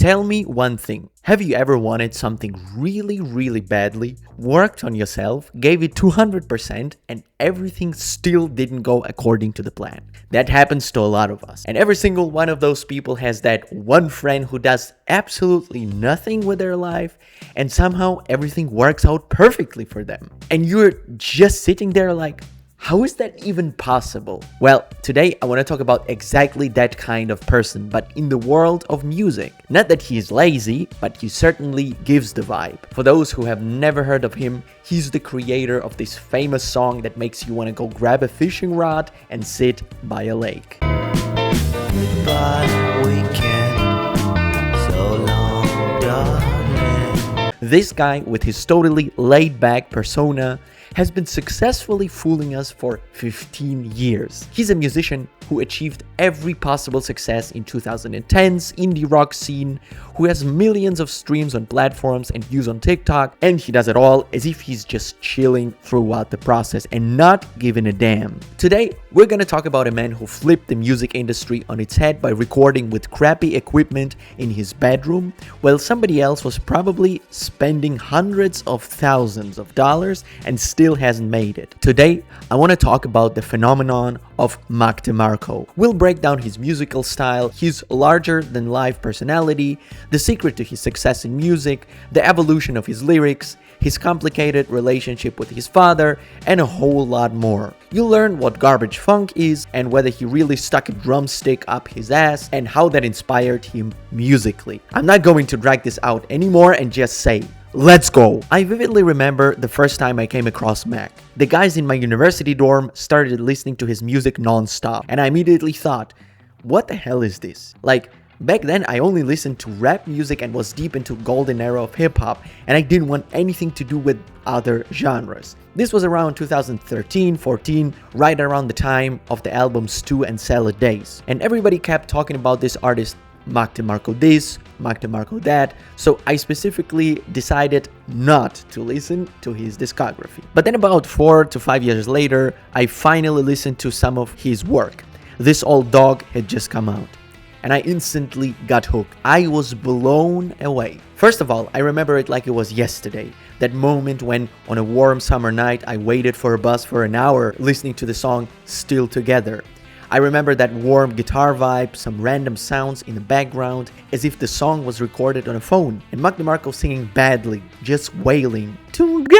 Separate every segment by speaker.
Speaker 1: Tell me one thing. Have you ever wanted something really badly, worked on yourself, gave it 200%, and everything still didn't go according to the plan? That happens to a lot of us. And every single one of those people has that one friend who does absolutely nothing with their life, and somehow everything works out perfectly for them. And you're just sitting there like, how is that even possible? Well, today I want to talk about exactly that kind of person, but in the world of music. Not that he is lazy, but he certainly gives the vibe. For those who have never heard of him, he's the creator of this famous song that makes you want to go grab a fishing rod and sit by a lake.
Speaker 2: Goodbye, weekend, so long, darling.
Speaker 1: This guy, with his totally laid-back persona, has been successfully fooling us for 15 years. He's a musician who achieved every possible success in 2010's indie rock scene, who has millions of streams on platforms and views on TikTok, and he does it all as if he's just chilling throughout the process and not giving a damn. Today, we're gonna talk about a man who flipped the music industry on its head by recording with crappy equipment in his bedroom, while somebody else was probably spending hundreds of thousands of dollars and still hasn't made it. Today, I want to talk about the phenomenon of Mac Demarco. We'll break down his musical style, his larger-than-life personality, the secret to his success in music, the evolution of his lyrics, his complicated relationship with his father, and a whole lot more. You'll learn what garbage funk is and whether he really stuck a drumstick up his ass and how that inspired him musically. I'm not going to drag this out anymore and just say, let's go! I vividly remember the first time I came across Mac. The guys in my university dorm started listening to his music non-stop, and I immediately thought, what the hell is this? Like, back then I only listened to rap music and was deep into golden era of hip-hop, and I didn't want anything to do with other genres. This was around 2013-14, right around the time of the albums Stew and Salad Days, and everybody kept talking about this artist Mac Demarco this, Mac Demarco that, so I specifically decided not to listen to his discography. But then about 4 to 5 years later, I finally listened to some of his work. This Old Dog had just come out, and I instantly got hooked. I was blown away. First of all, I remember it like it was yesterday. That moment when, on a warm summer night, I waited for a bus for an hour listening to the song Still Together. I remember that warm guitar vibe, some random sounds in the background, as if the song was recorded on a phone, and Mac Demarco singing badly, just wailing, together.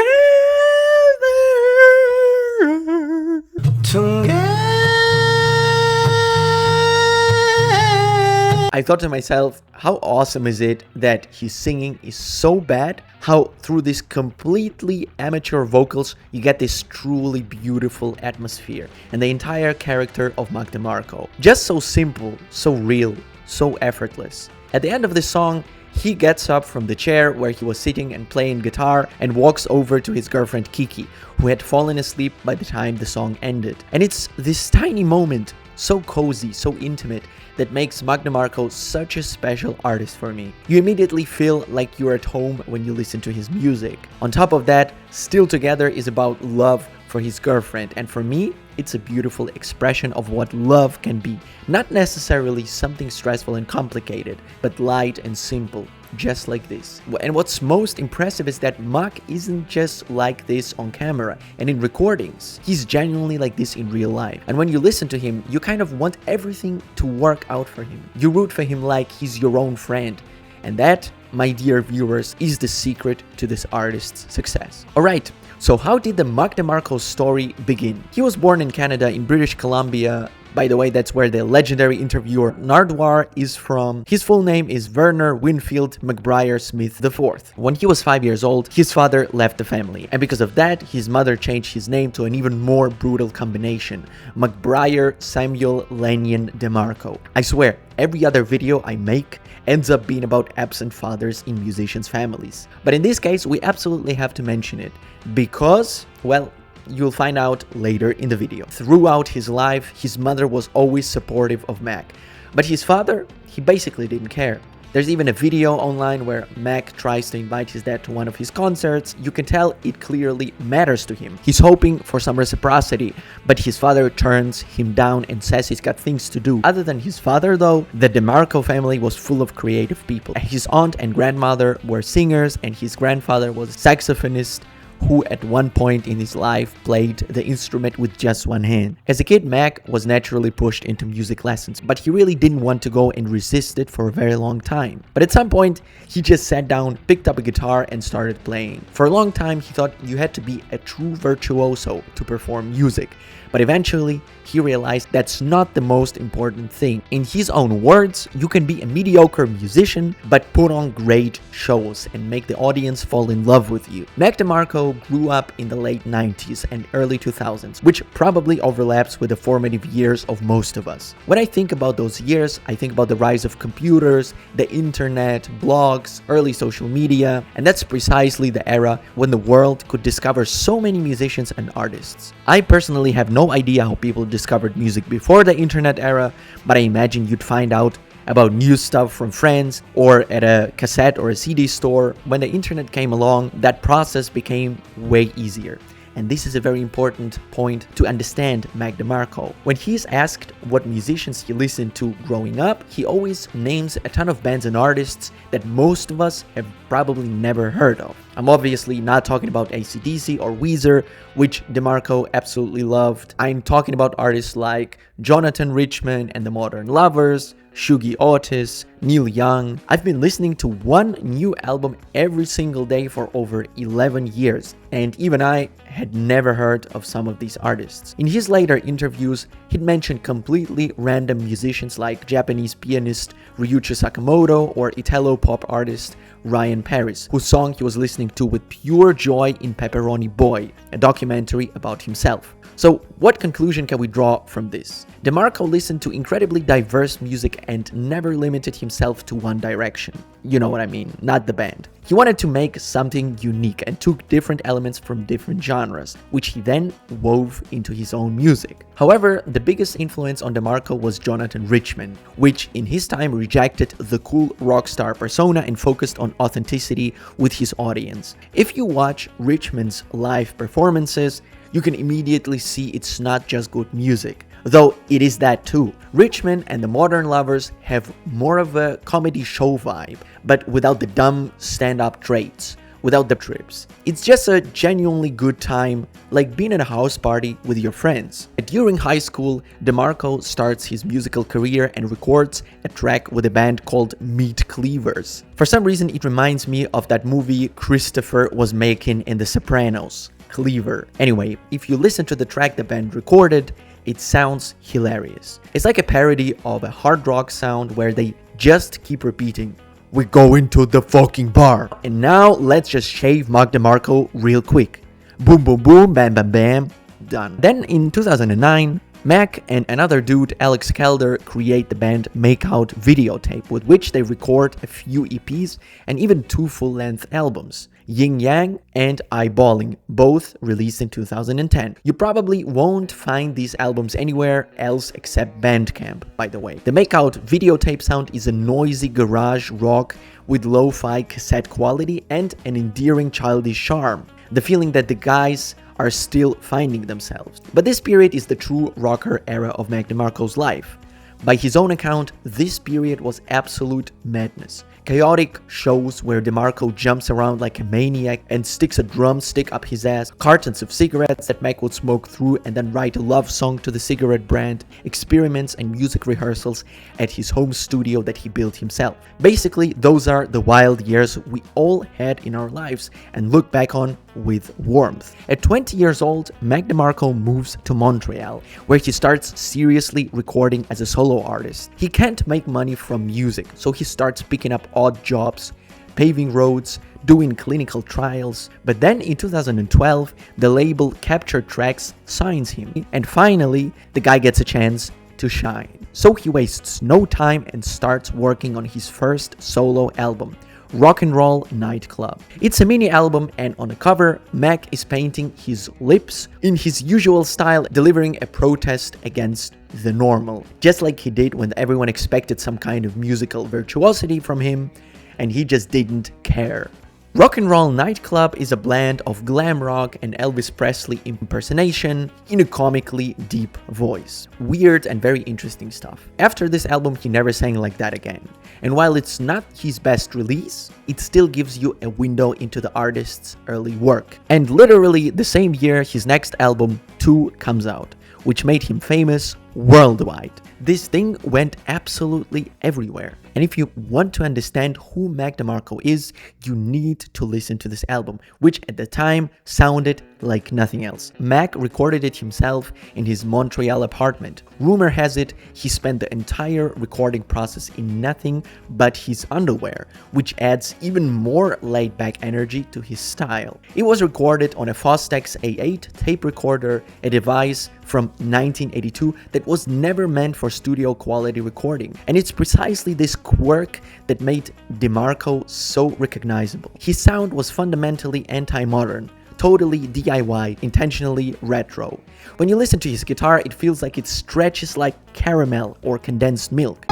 Speaker 1: I thought to myself, how awesome is it that his singing is so bad, how through these completely amateur vocals you get this truly beautiful atmosphere and the entire character of Mac Demarco. Just so simple, so real, so effortless. At the end of the song, he gets up from the chair where he was sitting and playing guitar and walks over to his girlfriend Kiki, who had fallen asleep by the time the song ended. And it's this tiny moment, so cozy, so intimate, that makes Mac Demarco such a special artist for me. You immediately feel like you're at home when you listen to his music. On top of that, Still Together is about love for his girlfriend, and for me, it's a beautiful expression of what love can be. Not necessarily something stressful and complicated, but light and simple, just like this. And what's most impressive is that Mac isn't just like this on camera and in recordings. He's genuinely like this in real life. And when you listen to him, you kind of want everything to work out for him. You root for him like he's your own friend. And that, my dear viewers, is the secret to this artist's success. Alright, so how did the Mac Demarco story begin? He was born in Canada, in British Columbia. By the way, that's where the legendary interviewer Nardwuar is from. His full name is Werner Winfield McBriar Smith IV. When he was 5 years old, his father left the family, and because of that, his mother changed his name to an even more brutal combination, McBriar Samuel Lanyon Demarco. I swear, every other video I make ends up being about absent fathers in musicians' families. But in this case, we absolutely have to mention it, because, well, you'll find out later in the video. Throughout his life, his mother was always supportive of Mac, but his father, he basically didn't care. There's even a video online where Mac tries to invite his dad to one of his concerts. You can tell it clearly matters to him. He's hoping for some reciprocity, but his father turns him down and says he's got things to do. Other than his father though, the Demarco family was full of creative people. His aunt and grandmother were singers, and his grandfather was a saxophonist who at one point in his life played the instrument with just one hand. As a kid, Mac was naturally pushed into music lessons, but he really didn't want to go and resist it for a very long time. But at some point, he just sat down, picked up a guitar and started playing. For a long time, he thought you had to be a true virtuoso to perform music, but eventually, he realized that's not the most important thing. In his own words, you can be a mediocre musician, but put on great shows and make the audience fall in love with you. Mac Demarco grew up in the late 90s and early 2000s, which probably overlaps with the formative years of most of us. When I think about those years, I think about the rise of computers, the internet, blogs, early social media, and that's precisely the era when the world could discover so many musicians and artists. I personally have no idea how people discovered music before the internet era, but I imagine you'd find out about new stuff from friends or at a cassette or a CD store. When the internet came along, that process became way easier. And this is a very important point to understand Mac Demarco. When he's asked what musicians he listened to growing up, he always names a ton of bands and artists that most of us have probably never heard of. I'm obviously not talking about AC/DC or Weezer, which Demarco absolutely loved. I'm talking about artists like Jonathan Richman and the Modern Lovers, Shuggie Otis, Neil Young. I've been listening to one new album every single day for over 11 years, and even I had never heard of some of these artists. In his later interviews, he'd mentioned completely random musicians like Japanese pianist Ryuichi Sakamoto or Italo pop artist Ryan Paris, whose song he was listening to with pure joy in Pepperoni Boy, a documentary about himself. So what conclusion can we draw from this? Demarco listened to incredibly diverse music and never limited himself to one direction. You know what I mean, not the band. He wanted to make something unique and took different elements from different genres, which he then wove into his own music. However, the biggest influence on Demarco was Jonathan Richman, which in his time rejected the cool rock star persona and focused on authenticity with his audience. If you watch Richman's live performances, you can immediately see it's not just good music, though it is that too. Richman and the Modern Lovers have more of a comedy show vibe, but without the dumb stand-up traits, without the trips. It's just a genuinely good time, like being at a house party with your friends. During high school, Demarco starts his musical career and records a track with a band called Meat Cleavers. For some reason, it reminds me of that movie Christopher was making in The Sopranos. Cleaver. Anyway, if you listen to the track the band recorded, it sounds hilarious. It's like a parody of a hard rock sound where they just keep repeating, "We go into the fucking bar." And now let's just shave Mac Demarco real quick. Boom boom boom, bam bam bam, done. Then in 2009, Mac and another dude, Alex Calder, create the band Makeout Videotape, with which they record a few EPs and even 2 full-length albums, Yin Yang and Eyeballing, both released in 2010. You probably won't find these albums anywhere else except Bandcamp, by the way. The Makeout Videotape sound is a noisy garage rock with lo-fi cassette quality and an endearing childish charm. The feeling that the guys are still finding themselves. But this period is the true rocker era of Mac Demarco's life. By his own account, this period was absolute madness. Chaotic shows where Demarco jumps around like a maniac and sticks a drumstick up his ass, cartons of cigarettes that Mac would smoke through and then write a love song to the cigarette brand, experiments and music rehearsals at his home studio that he built himself. Basically, those are the wild years we all had in our lives and look back on with warmth. At 20 years old, Mac Demarco moves to Montreal, where he starts seriously recording as a solo artist. He can't make money from music, so he starts picking up odd jobs, paving roads, doing clinical trials. But then in 2012, the label Capture Tracks signs him, and finally, the guy gets a chance to shine. So he wastes no time and starts working on his first solo album, Rock and Roll Nightclub. It's a mini album, and on the cover, Mac is painting his lips in his usual style, delivering a protest against the normal, just like he did when everyone expected some kind of musical virtuosity from him, and he just didn't care. Rock and Roll Nightclub is a blend of glam rock and Elvis Presley impersonation in a comically deep voice. Weird and very interesting stuff. After this album, he never sang like that again. And while it's not his best release, it still gives you a window into the artist's early work. And literally the same year, his next album, 2, comes out, which made him famous worldwide. This thing went absolutely everywhere. And if you want to understand who Mac Demarco is, you need to listen to this album, which at the time sounded like nothing else. Mac recorded it himself in his Montreal apartment. Rumor has it he spent the entire recording process in nothing but his underwear, which adds even more laid-back energy to his style. It was recorded on a Fostex A8 tape recorder, a device from 1982 that was never meant for studio quality recording. And it's precisely this quirk that made Demarco so recognizable. His sound was fundamentally anti-modern, totally DIY, intentionally retro. When you listen to his guitar, it feels like it stretches like caramel or condensed milk.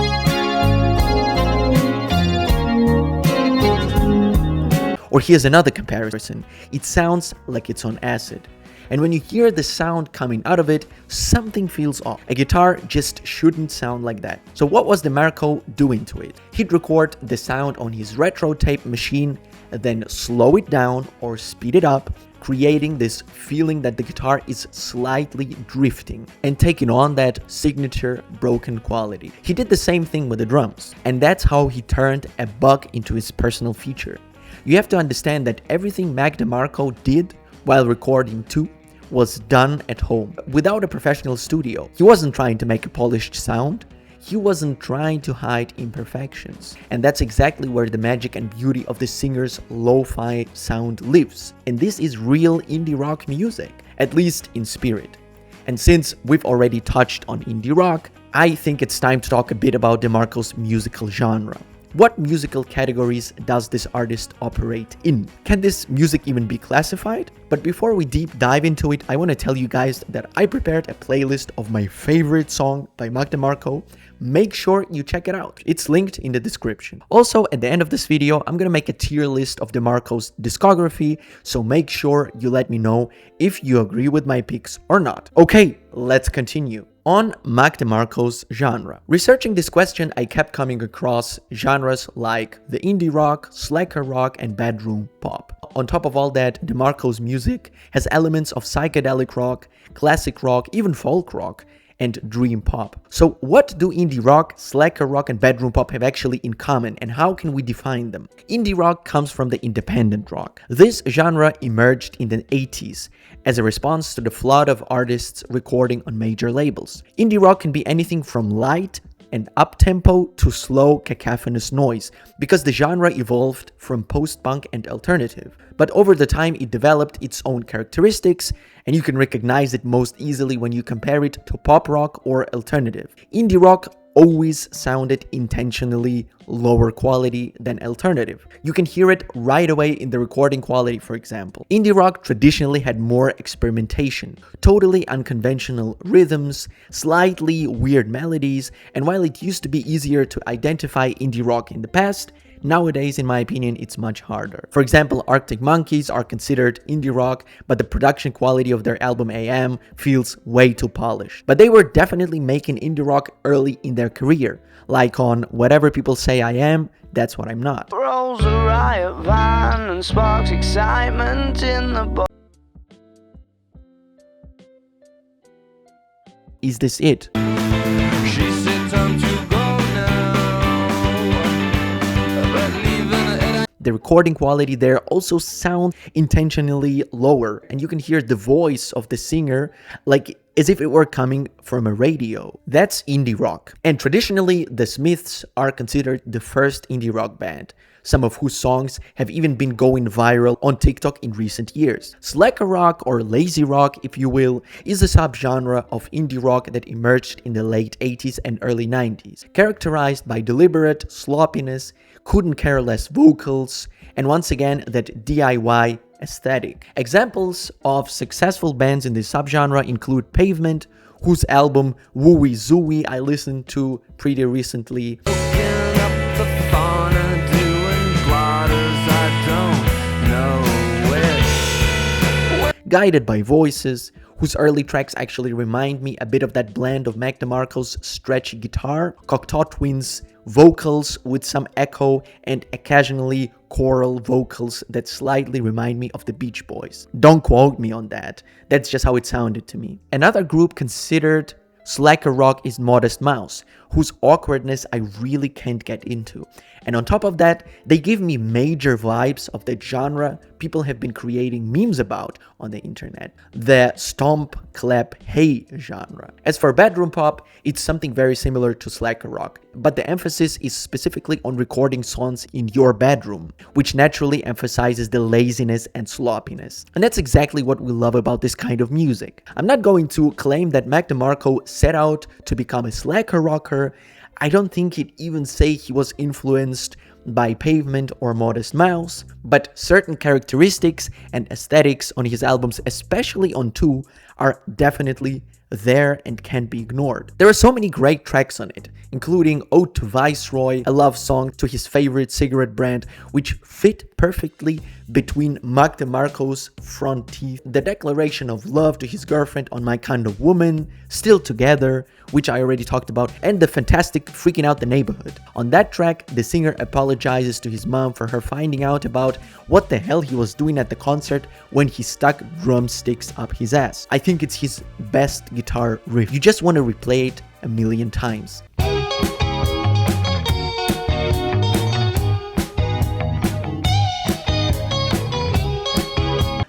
Speaker 1: Or here's another comparison. It sounds like it's on acid. And when you hear the sound coming out of it, something feels off. A guitar just shouldn't sound like that. So what was Demarco doing to it? He'd record the sound on his retro tape machine, then slow it down or speed it up, creating this feeling that the guitar is slightly drifting and taking on that signature broken quality. He did the same thing with the drums, and that's how he turned a bug into his personal feature. You have to understand that everything Mac Demarco did while recording 2 was done at home, without a professional studio. He wasn't trying to make a polished sound, he wasn't trying to hide imperfections. And that's exactly where the magic and beauty of the singer's lo-fi sound lives. And this is real indie rock music, at least in spirit. And since we've already touched on indie rock, I think it's time to talk a bit about Demarco's musical genre. What musical categories does this artist operate in? Can this music even be classified? But before we deep dive into it, I want to tell you guys that I prepared a playlist of my favorite song by Mac Demarco. Make sure you check it out. It's linked in the description. Also, at the end of this video, I'm gonna make a tier list of Demarco's discography, so make sure you let me know if you agree with my picks or not. Okay, let's continue. On Mac Demarco's genre. Researching this question, I kept coming across genres like the indie rock, slacker rock, and bedroom pop. On top of all that, Demarco's music has elements of psychedelic rock, classic rock, even folk rock, and dream pop. So what do indie rock, slacker rock, and bedroom pop have actually in common, and how can we define them? Indie rock comes from the independent rock. This genre emerged in the 80s as a response to the flood of artists recording on major labels. Indie rock can be anything from light and up-tempo to slow, cacophonous noise, because the genre evolved from post-punk and alternative. But over the time, it developed its own characteristics, and you can recognize it most easily when you compare it to pop rock or alternative. Indie rock always sounded intentionally lower quality than alternative. You can hear it right away in the recording quality, for example. Indie rock traditionally had more experimentation, totally unconventional rhythms, slightly weird melodies, and while it used to be easier to identify indie rock in the past, nowadays, in my opinion, it's much harder. For example, Arctic Monkeys are considered indie rock, but the production quality of their album AM feels way too polished. But they were definitely making indie rock early in their career, like on Whatever People Say I Am, That's What I'm Not.
Speaker 3: Rolls a riot van and sparks excitement in the
Speaker 1: Is This It?
Speaker 3: She said time to go now, but leaving it.
Speaker 1: The recording quality there also sounds intentionally lower, and you can hear the voice of the singer like as if it were coming from a radio. That's indie rock. And traditionally, the Smiths are considered the first indie rock band, some of whose songs have even been going viral on TikTok in recent years. Slacker rock, or lazy rock if you will, is a subgenre of indie rock that emerged in the late 80s and early 90s, characterized by deliberate sloppiness, couldn't care less vocals, and once again that DIY aesthetic. Examples of successful bands in this subgenre include Pavement, whose album Wooey Zooey I listened to pretty recently. Guided by Voices, whose early tracks actually remind me a bit of that blend of Mac Demarco's stretchy guitar, Cocteau Twins' vocals with some echo, and occasionally choral vocals that slightly remind me of the Beach Boys. Don't quote me on that, that's just how it sounded to me. Another group considered slacker rock is Modest Mouse, whose awkwardness I really can't get into. And on top of that, they give me major vibes of the genre people have been creating memes about on the internet, the stomp, clap, hey genre. As for bedroom pop, it's something very similar to slacker rock, but the emphasis is specifically on recording songs in your bedroom, which naturally emphasizes the laziness and sloppiness. And that's exactly what we love about this kind of music. I'm not going to claim that Mac Demarco set out to become a slacker rocker. I don't think he'd even say he was influenced by Pavement or Modest Mouse, but certain characteristics and aesthetics on his albums, especially on 2, are definitely there and can't be ignored. There are so many great tracks on it, including Ode to Viceroy, a love song to his favorite cigarette brand, which fit perfectly between Mac Demarco's front teeth, the declaration of love to his girlfriend on My Kind of Woman, Still Together, which I already talked about, and the fantastic Freaking Out the Neighborhood. On that track, the singer apologizes to his mom for her finding out about what the hell he was doing at the concert when he stuck drumsticks up his ass. I think it's his best guitar riff. You just want to replay it a million times.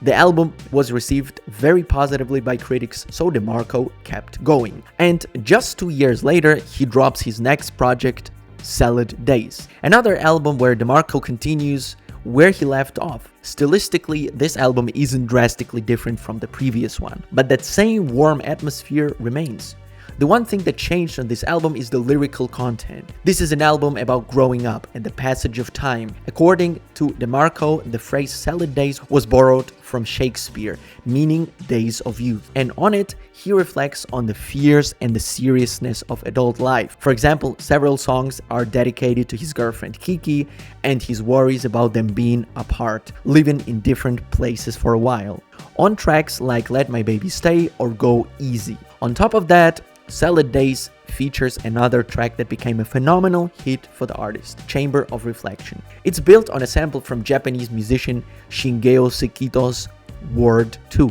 Speaker 1: The album was received very positively by critics, so Demarco kept going. And just 2 years later, he drops his next project, Salad Days, another album where Demarco continues where he left off. Stylistically, this album isn't drastically different from the previous one, but that same warm atmosphere remains. The one thing that changed on this album is the lyrical content. This is an album about growing up and the passage of time. According to Demarco, the phrase Salad Days was borrowed from Shakespeare, meaning days of youth. And on it, he reflects on the fears and the seriousness of adult life. For example, several songs are dedicated to his girlfriend Kiki and his worries about them being apart, living in different places for a while. On tracks like Let My Baby Stay or Go Easy. On top of that, Salad Days features another track that became a phenomenal hit for the artist, Chamber of Reflection. It's built on a sample from Japanese musician Shingeo Sekito's Word 2.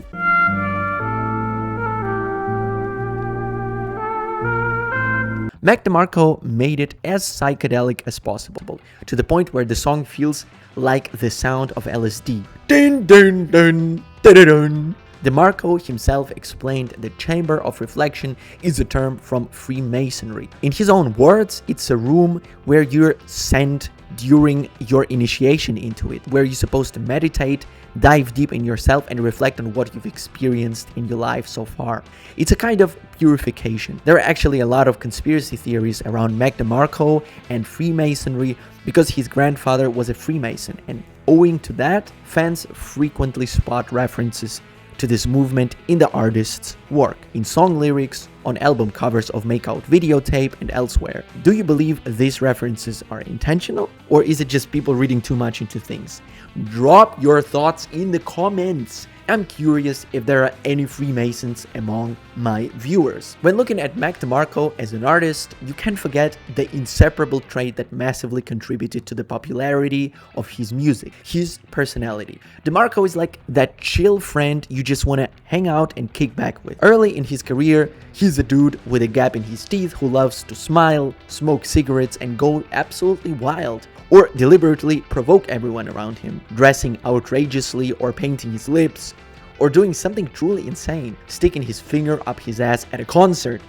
Speaker 1: Mac Demarco made it as psychedelic as possible, to the point where the song feels like the sound of LSD. Dun dun dun dun dun dun. Demarco himself explained that Chamber of Reflection is a term from Freemasonry. In his own words, it's a room where you're sent during your initiation into it, where you're supposed to meditate, dive deep in yourself and reflect on what you've experienced in your life so far. It's a kind of purification. There are actually a lot of conspiracy theories around Mac Demarco and Freemasonry because his grandfather was a Freemason, and owing to that, fans frequently spot references to this movement in the artist's work, in song lyrics, on album covers of Makeout Videotape, and elsewhere. Do you believe these references are intentional, or is it just people reading too much into things? Drop your thoughts in the comments. I'm curious if there are any Freemasons among my viewers. When looking at Mac Demarco as an artist, you can't forget the inseparable trait that massively contributed to the popularity of his music, his personality. Demarco is like that chill friend you just want to hang out and kick back with. Early in his career, he's a dude with a gap in his teeth who loves to smile, smoke cigarettes, and go absolutely wild, or deliberately provoke everyone around him, dressing outrageously or painting his lips, or doing something truly insane, sticking his finger up his ass at a concert.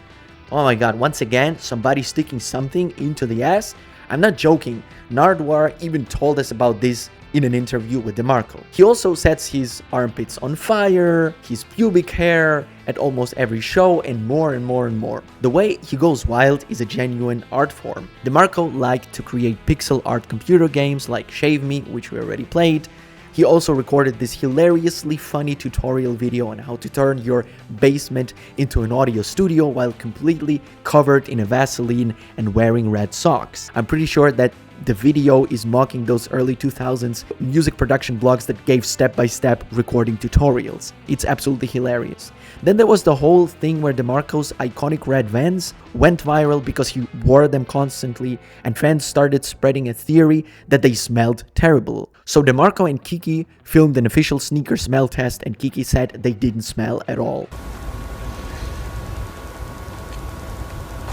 Speaker 1: Oh my god, once again, somebody sticking something into the ass? I'm not joking, Nardwuar even told us about this in an interview with Demarco. He also sets his armpits on fire, his pubic hair, at almost every show, and more and more and more. The way he goes wild is a genuine art form. Demarco liked to create pixel art computer games like Shave Me, which we already played. He also recorded this hilariously funny tutorial video on how to turn your basement into an audio studio while completely covered in a Vaseline and wearing red socks. I'm pretty sure that the video is mocking those early 2000s music production blogs that gave step-by-step recording tutorials. It's absolutely hilarious. Then there was the whole thing where Demarco's iconic red Vans went viral because he wore them constantly, and fans started spreading a theory that they smelled terrible. So Demarco and Kiki filmed an official sneaker smell test, and Kiki said they didn't smell at all.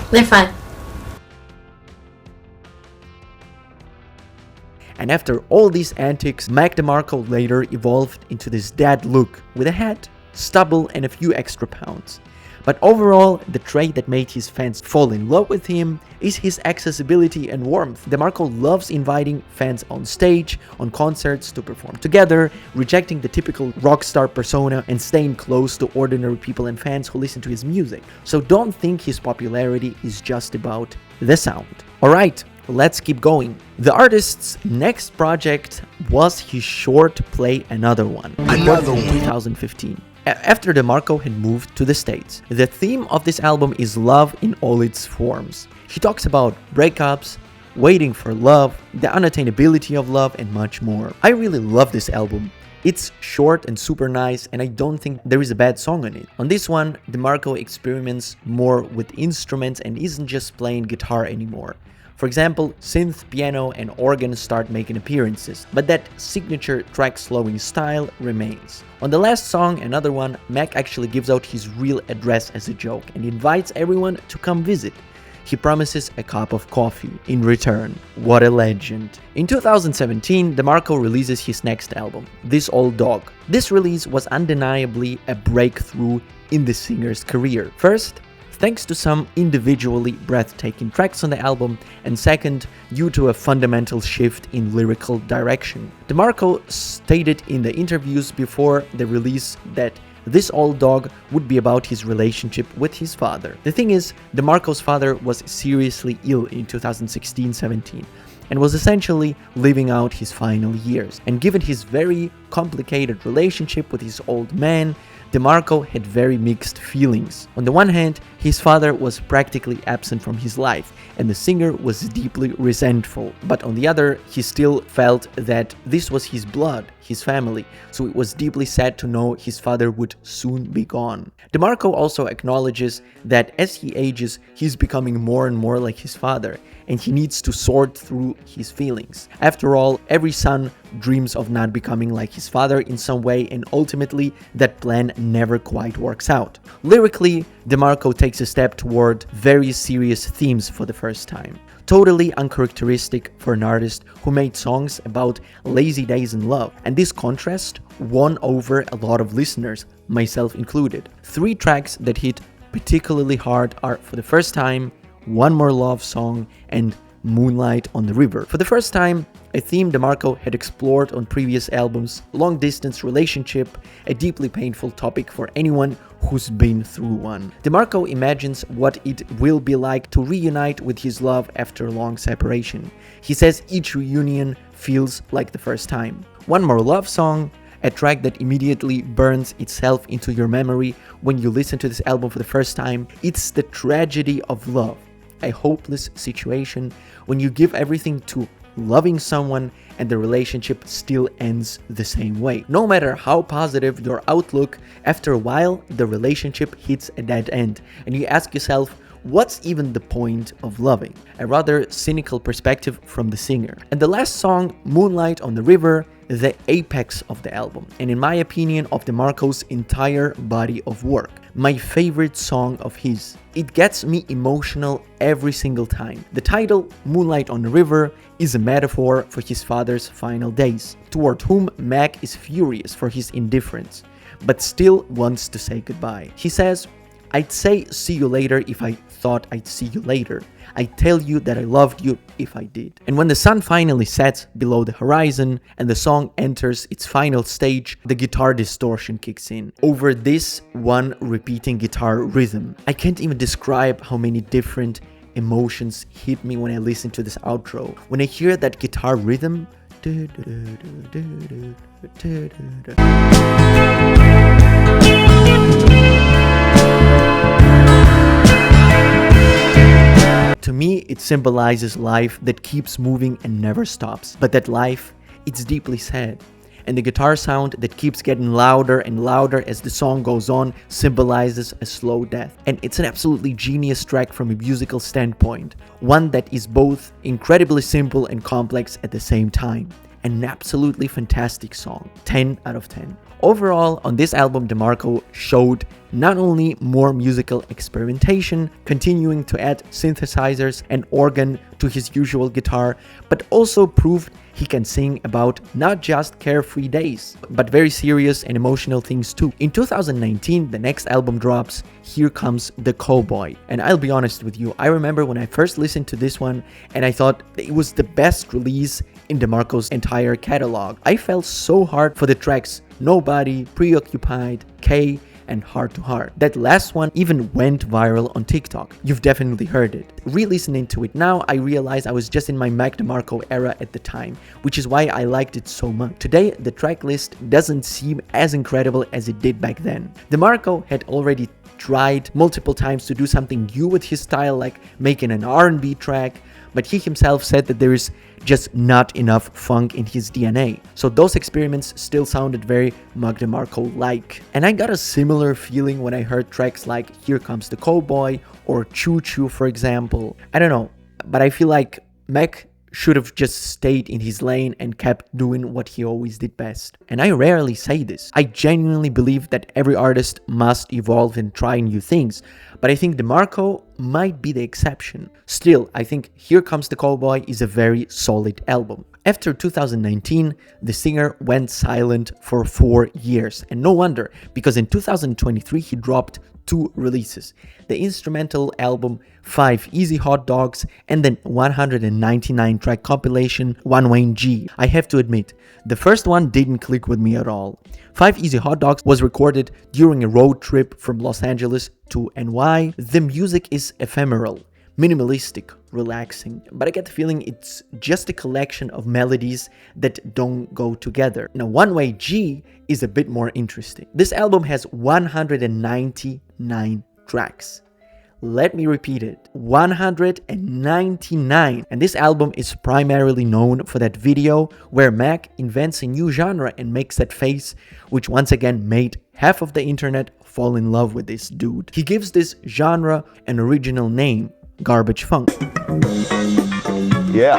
Speaker 4: They're fine.
Speaker 1: And after all these antics, Mac Demarco later evolved into this dad look with a hat, stubble, and a few extra pounds. But overall, the trait that made his fans fall in love with him is his accessibility and warmth. Demarco loves inviting fans on stage, on concerts to perform together, rejecting the typical rock star persona and staying close to ordinary people and fans who listen to his music. So don't think his popularity is just about the sound. Alright, let's keep going. The artist's next project was his short play Another One, recorded in 2015. After Demarco had moved to the States. The theme of this album is love in all its forms. He talks about breakups, waiting for love, the unattainability of love, and much more. I really love this album. It's short and super nice, and I don't think there is a bad song on it. On this one, Demarco experiments more with instruments and isn't just playing guitar anymore. For example, synth, piano, and organ start making appearances, but that signature track slowing style remains. On the last song, Another One, Mac actually gives out his real address as a joke and invites everyone to come visit. He promises a cup of coffee in return. What a legend. In 2017, Demarco releases his next album, This Old Dog. This release was undeniably a breakthrough in the singer's career. First, thanks to some individually breathtaking tracks on the album, and second, due to a fundamental shift in lyrical direction. Demarco stated in the interviews before the release that This Old Dog would be about his relationship with his father. The thing is, Demarco's father was seriously ill in 2016-17 and was essentially living out his final years. And given his very complicated relationship with his old man, Demarco had very mixed feelings. On the one hand, his father was practically absent from his life, and the singer was deeply resentful. But on the other, he still felt that this was his blood, his family, so it was deeply sad to know his father would soon be gone. Demarco also acknowledges that as he ages, he's becoming more and more like his father, and he needs to sort through his feelings. After all, every son dreams of not becoming like his father in some way, and ultimately that plan never quite works out. Lyrically, Demarco takes a step toward very serious themes for the first time. Totally uncharacteristic for an artist who made songs about lazy days in love, and this contrast won over a lot of listeners, myself included. 3 tracks that hit particularly hard are For the First Time, One More Love Song, and Moonlight on the River. For the first time, a theme Demarco had explored on previous albums, long-distance relationship, a deeply painful topic for anyone who's been through one. Demarco imagines what it will be like to reunite with his love after a long separation. He says each reunion feels like the first time. One More Love Song, a track that immediately burns itself into your memory when you listen to this album for the first time. It's the tragedy of love. A hopeless situation when you give everything to loving someone and the relationship still ends the same way. No matter how positive your outlook, after a while the relationship hits a dead end and you ask yourself, what's even the point of loving? A rather cynical perspective from the singer. And the last song, Moonlight on the River, the apex of the album, and in my opinion of Demarco's entire body of work. My favorite song of his. It gets me emotional every single time. The title, Moonlight on the River, is a metaphor for his father's final days, toward whom Mac is furious for his indifference, but still wants to say goodbye. He says, I'd say see you later if I thought I'd see you later. I'd tell you that I loved you if I did. And when the sun finally sets below the horizon and the song enters its final stage, the guitar distortion kicks in over this one repeating guitar rhythm. I can't even describe how many different emotions hit me when I listen to this outro. When I hear that guitar rhythm, to me, it symbolizes life that keeps moving and never stops. But that life, it's deeply sad. And the guitar sound that keeps getting louder and louder as the song goes on symbolizes a slow death. And it's an absolutely genius track from a musical standpoint. One that is both incredibly simple and complex at the same time. An absolutely fantastic song. 10 out of 10. Overall, on this album, Demarco showed not only more musical experimentation, continuing to add synthesizers and organ to his usual guitar, but also proved he can sing about not just carefree days, but very serious and emotional things too. In 2019, the next album drops, Here Comes the Cowboy. And I'll be honest with you, I remember when I first listened to this one and I thought it was the best release in Demarco's entire catalog. I felt so hard for the tracks Nobody, Preoccupied, K, and Heart to Heart. That last one even went viral on TikTok. You've definitely heard it. Re-listening to it now, I realize I was just in my Mac Demarco era at the time, which is why I liked it so much. Today, the track list doesn't seem as incredible as it did back then. Demarco had already tried multiple times to do something new with his style, like making an R&B track, but he himself said that there is just not enough funk in his DNA. So those experiments still sounded very Mac Demarco-like. And I got a similar feeling when I heard tracks like Here Comes the Cowboy or Choo Choo, for example. I don't know, but I feel like Mac should have just stayed in his lane and kept doing what he always did best. And I rarely say this. I genuinely believe that every artist must evolve and try new things, but I think Demarco might be the exception. Still, I think Here Comes the Cowboy is a very solid album. After 2019, the singer went silent for 4 years, and no wonder, because in 2023 he dropped 2 releases: the instrumental album 5 Easy Hot Dogs and then 199 track compilation One Wayne G. I have to admit, the first one didn't click with me at all. 5 Easy Hot Dogs was recorded during a road trip from Los Angeles to NY. The music is ephemeral, minimalistic, relaxing, but I get the feeling it's just a collection of melodies that don't go together. Now, One Way G is a bit more interesting. This album has 199 tracks. Let me repeat it, 199. And this album is primarily known for that video where Mac invents a new genre and makes that face, which once again made half of the internet fall in love with this dude. He gives this genre an original name, Garbage Funk.
Speaker 5: Yeah.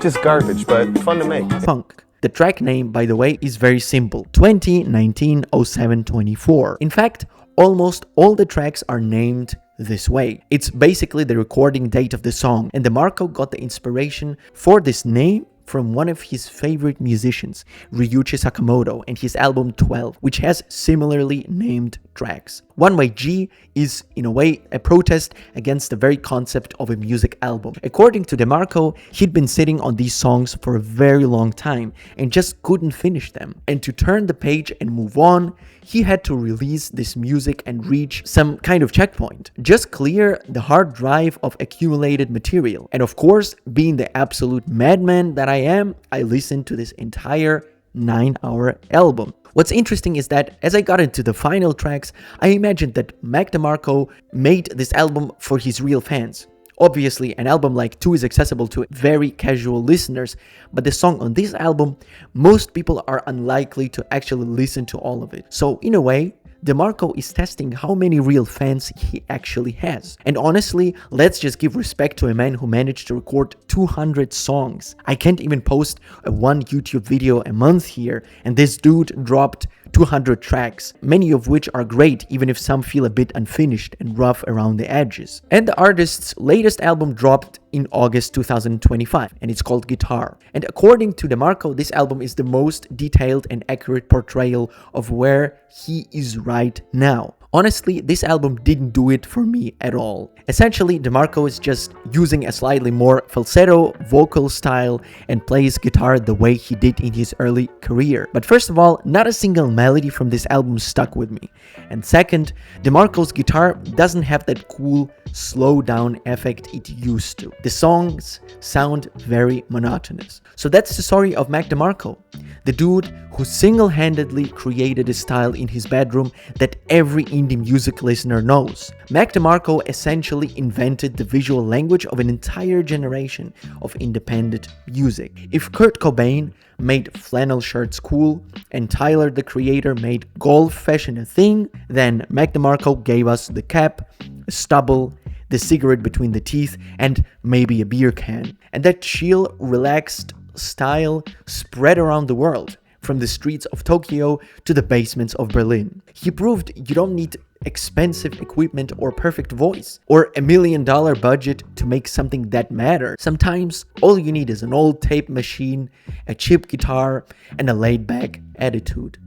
Speaker 5: Just garbage, but fun to make.
Speaker 1: Funk. The track name, by the way, is very simple, 2019-07-24. In fact, almost all the tracks are named this way. It's basically the recording date of the song, and Demarco got the inspiration for this name from one of his favorite musicians, Ryuichi Sakamoto, and his album 12, which has similarly named tracks. One Way G is, in a way, a protest against the very concept of a music album. According to Demarco, he'd been sitting on these songs for a very long time and just couldn't finish them. And to turn the page and move on, he had to release this music and reach some kind of checkpoint. Just clear the hard drive of accumulated material. And of course, being the absolute madman that I am, I listened to this entire 9-hour album. What's interesting is that as I got into the final tracks, I imagined that Mac Demarco made this album for his real fans. Obviously, an album like 2 is accessible to very casual listeners, but the song on this album, most people are unlikely to actually listen to all of it. So in a way, Demarco is testing how many real fans he actually has. And honestly, let's just give respect to a man who managed to record 200 songs. I can't even post one YouTube video a month here, and this dude dropped 200 tracks, many of which are great, even if some feel a bit unfinished and rough around the edges. And the artist's latest album dropped in August 2025, and it's called Guitar. And according to Demarco, this album is the most detailed and accurate portrayal of where he is right now. Honestly, this album didn't do it for me at all. Essentially, Demarco is just using a slightly more falsetto vocal style and plays guitar the way he did in his early career. But first of all, not a single melody from this album stuck with me. And second, Demarco's guitar doesn't have that cool slow down effect it used to. The songs sound very monotonous. So that's the story of Mac Demarco, the dude who single-handedly created a style in his bedroom that every indie music listener knows. Mac Demarco essentially invented the visual language of an entire generation of independent music. If Kurt Cobain made flannel shirts cool and Tyler the Creator made golf fashion a thing, then Mac Demarco gave us the cap, a stubble, the cigarette between the teeth, and maybe a beer can. And that chill, relaxed style spread around the world, from the streets of Tokyo to the basements of Berlin. He proved you don't need expensive equipment or perfect voice or $1 million budget to make something that matters. Sometimes all you need is an old tape machine, a cheap guitar, and a laid-back attitude.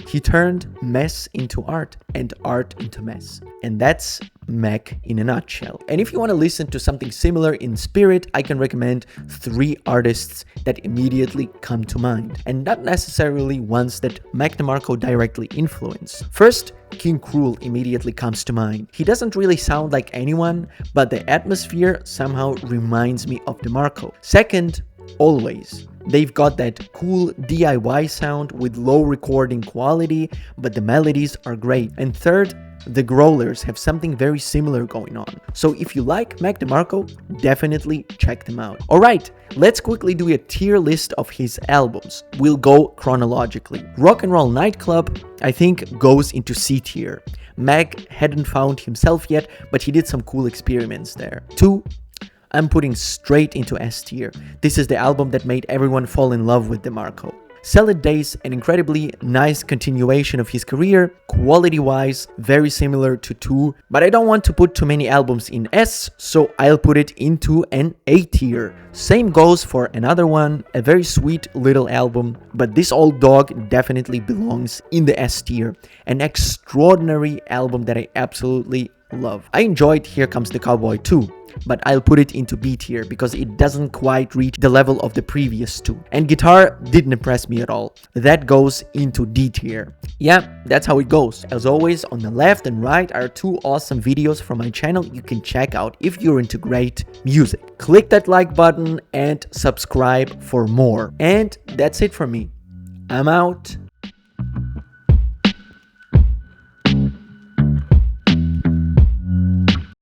Speaker 1: He turned mess into art and art into mess. And that's Mac in a nutshell. And if you want to listen to something similar in spirit, I can recommend 3 artists that immediately come to mind, and not necessarily ones that Mac Demarco directly influenced. First, King Krul immediately comes to mind. He doesn't really sound like anyone, but the atmosphere somehow reminds me of Demarco. Second, Always. They've got that cool DIY sound with low recording quality, but the melodies are great. And third, the Growlers have something very similar going on. So if you like Mac Demarco, definitely check them out. Alright, let's quickly do a tier list of his albums. We'll go chronologically. Rock and Roll Nightclub, I think, goes into C tier. Mac hadn't found himself yet, but he did some cool experiments there. 2, I'm putting straight into S tier. This is the album that made everyone fall in love with Demarco. Solid Days, an incredibly nice continuation of his career, quality-wise very similar to 2, but I don't want to put too many albums in S, so I'll put it into an A tier. Same goes for another one, a very sweet little album, but this old dog definitely belongs in the S tier. An extraordinary album that I absolutely love. I enjoyed Here Comes the Cowboy too, but I'll put it into B tier because it doesn't quite reach the level of the previous 2. And guitar didn't impress me at all. That goes into D tier. Yeah, that's how it goes. As always, on the left and right are 2 awesome videos from my channel you can check out if you're into great music. Click that like button and subscribe for more. And that's it from me. I'm out.